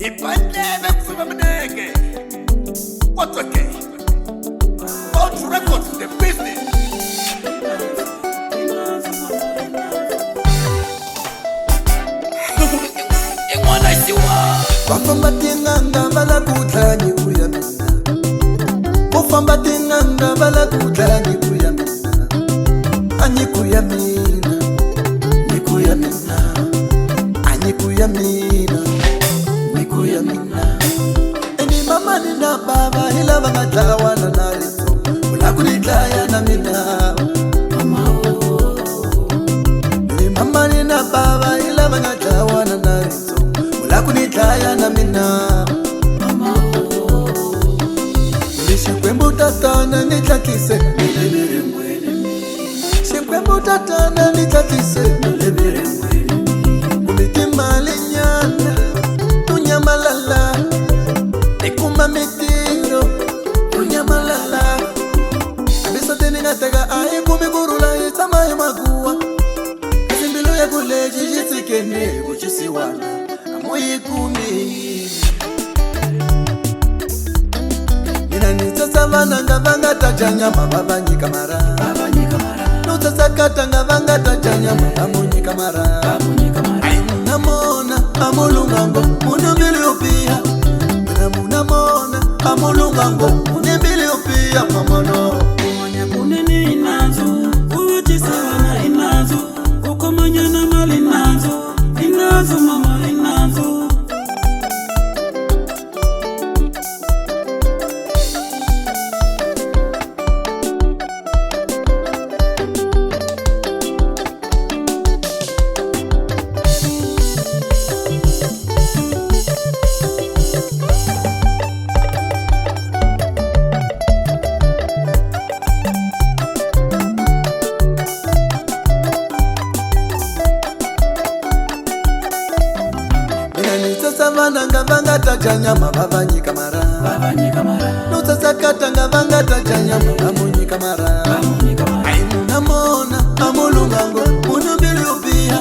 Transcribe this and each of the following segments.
Ipandlebe kufika mneke. What's okay? How to record the business. Engwana isiwa. Wafamba tinganga bala kutlani kuya mina. Wafamba tinganga bala kutlani kuya mina. Anyi kuya mina. Nikuya mina. Anyi kuya mina. Nikuya mina. Eni mama ni na baba hila bangatlawa na nalito. Ula kunitlaya na mina. Eni mama ni na baba hila bangatlawa na nalito. Ula kunitlaya na mina. Shikwembu tatana nitlakise milebere mwene. Shikwembu tatana nitlakise milebere mwene. Kumitima linyana tunyamalala. Nikuma mitiro tunyamalala. Abisa teni ngatega ahi kumigurula itama yumaguwa. Kasimbilu ya kuleji jitikene kuchisiwana amoyi kumi. Savana ngavanga tajanya mababa nyikamara. Nutasakata ngavanga tajanya mababa nyikamara. Munamona amulungango munembili upia. Munamona amulungango munembili upia mamano. Kumanya kunene inazo, uwachisawana inazo. Kukomanya na mali inazo, inazo mama inazo. Savana ngavanga tajanya mababa nyikamara. Nutasakata ngavanga tajanya mababa nyikamara. Munamona amulungango munembili upia.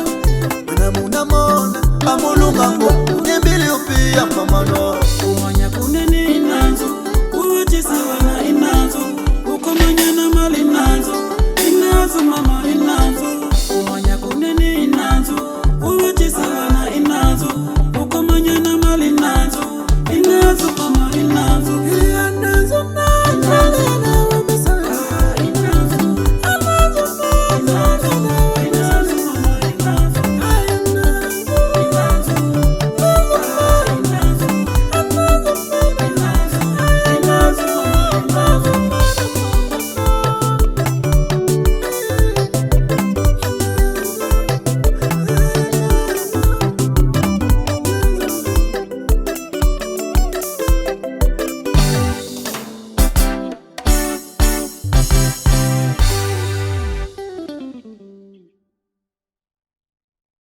Munamona amulungango munembili upia mamano.